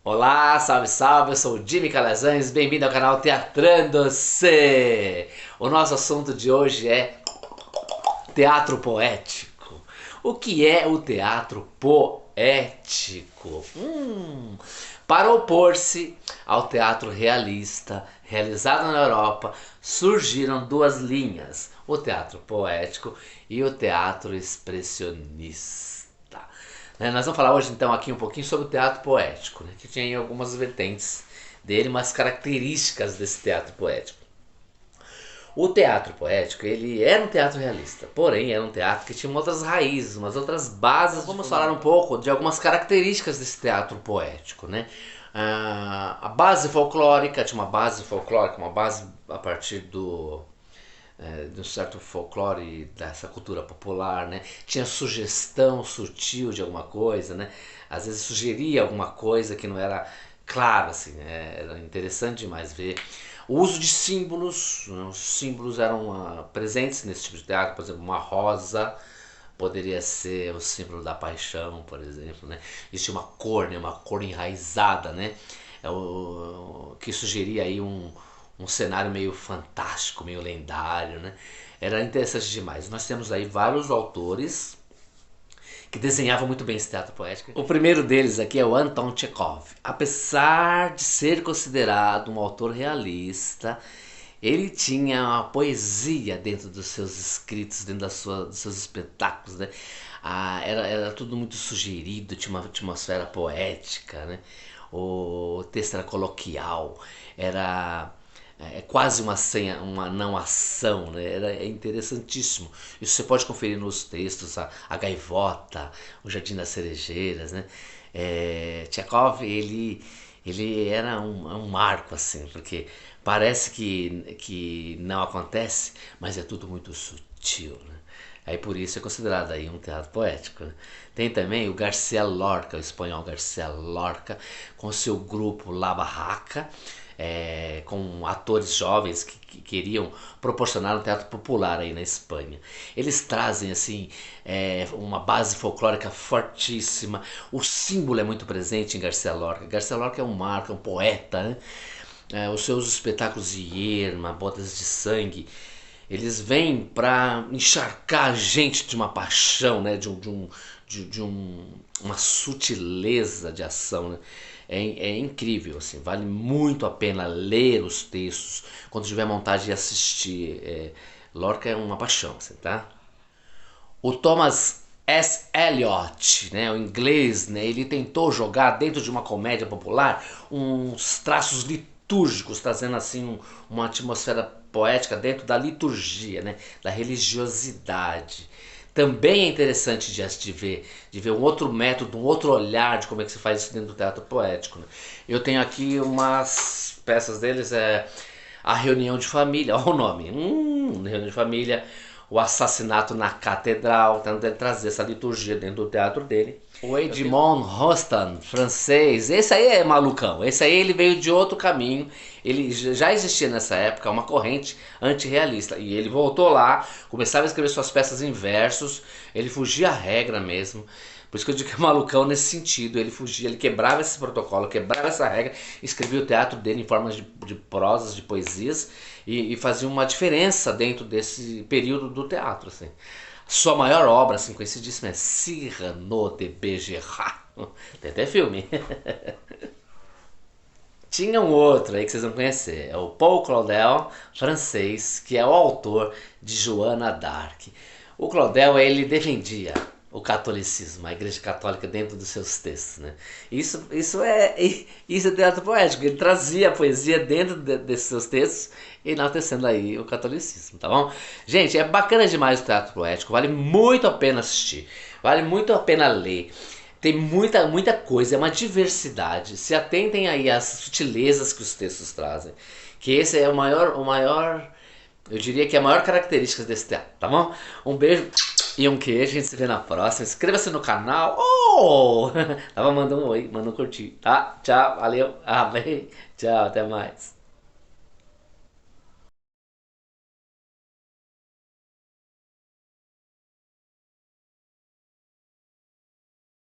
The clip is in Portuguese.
Olá, salve, salve, eu sou o Jimmy Calazans, bem-vindo ao canal Teatrando-se! O nosso assunto de hoje é teatro poético. O que é o teatro poético? Para opor-se ao teatro realista, realizado na Europa, surgiram duas linhas, o teatro poético e o teatro expressionista. Nós vamos falar hoje então aqui um pouquinho sobre o teatro poético, que tem algumas vertentes dele, umas características desse teatro poético. O teatro poético, ele era um teatro realista, porém era um teatro que tinha outras raízes, umas outras bases. Vamos falar um pouco de algumas características desse teatro poético, né? A base folclórica, tinha uma base folclórica, uma base a partir de um certo folclore dessa cultura popular, né? Tinha sugestão sutil de alguma coisa, né? Às vezes sugeria alguma coisa que não era claro, assim, né? Era interessante demais ver. O uso de símbolos, né? Os símbolos eram presentes nesse tipo de teatro, por exemplo, uma rosa poderia ser o símbolo da paixão, por exemplo, né? Existia uma cor, né? Uma cor enraizada, né? Que sugeria aí um cenário meio fantástico, meio lendário, né? Era interessante demais. Nós temos aí vários autores que desenhavam muito bem esse teatro poético. O primeiro deles aqui é o Anton Chekhov. Apesar de ser considerado um autor realista, ele tinha uma poesia dentro dos seus escritos, dentro dos seus espetáculos, né? Era tudo muito sugerido, tinha uma atmosfera poética, né? O texto era coloquial, era quase uma senha, uma não ação, né? É interessantíssimo. Isso você pode conferir nos textos, a Gaivota, o Jardim das Cerejeiras, né? Tchekov, ele era um marco, assim, porque parece que não acontece, mas é tudo muito sutil, né? Aí por isso é considerado aí um teatro poético, né? Tem também o Garcia Lorca, o espanhol Garcia Lorca, com seu grupo La Barraca, com atores jovens que queriam proporcionar um teatro popular aí na Espanha. Eles trazem assim uma base folclórica fortíssima. O símbolo é muito presente em Garcia Lorca. Garcia Lorca é um marco, é um poeta, né? Os seus espetáculos de Irma, Bodas de Sangue, eles vêm para encharcar a gente de uma paixão, né? Uma sutileza de ação, né? É incrível, assim, vale muito a pena ler os textos quando tiver vontade de assistir. Lorca é uma paixão, assim, tá? O Thomas S. Eliot, né, o inglês, né, ele tentou jogar dentro de uma comédia popular uns traços litúrgicos, trazendo assim uma atmosfera poética dentro da liturgia, né, da religiosidade. Também é interessante de ver um outro método, um outro olhar de como é que se faz isso dentro do teatro poético, né? Eu tenho aqui umas peças deles, A Reunião de Família, olha o nome, Reunião de Família, O Assassinato na Catedral, tentando trazer essa liturgia dentro do teatro dele. O Edmond Rostand, francês, esse aí é malucão, esse aí ele veio de outro caminho, ele já existia nessa época uma corrente antirrealista, e ele voltou lá, começava a escrever suas peças em versos, ele fugia à regra mesmo, por isso que eu digo que é malucão nesse sentido, ele fugia, ele quebrava esse protocolo, quebrava essa regra, escrevia o teatro dele em formas de prosas, de poesias, e fazia uma diferença dentro desse período do teatro, assim. Sua maior obra, assim, conhecidíssima é Cyrano de Bergerac. Tem até filme. Tinha um outro aí que vocês vão conhecer, é o Paul Claudel, francês, que é o autor de Joana d'Arc. O Claudel, ele defendia o catolicismo, a igreja católica dentro dos seus textos, né? Isso é teatro poético, ele trazia a poesia dentro desses seus textos, enaltecendo aí o catolicismo, tá bom? Gente, é bacana demais o teatro poético, vale muito a pena assistir, vale muito a pena ler. Tem muita coisa, é uma diversidade. Se atentem aí às sutilezas que os textos trazem. Que esse é eu diria que é a maior característica desse teatro, tá bom? Um beijo e um queijo, a gente se vê na próxima. Inscreva-se no canal. Tava mandando um oi, manda um curtir, tá? Tchau, valeu. Bem. Tchau, até mais.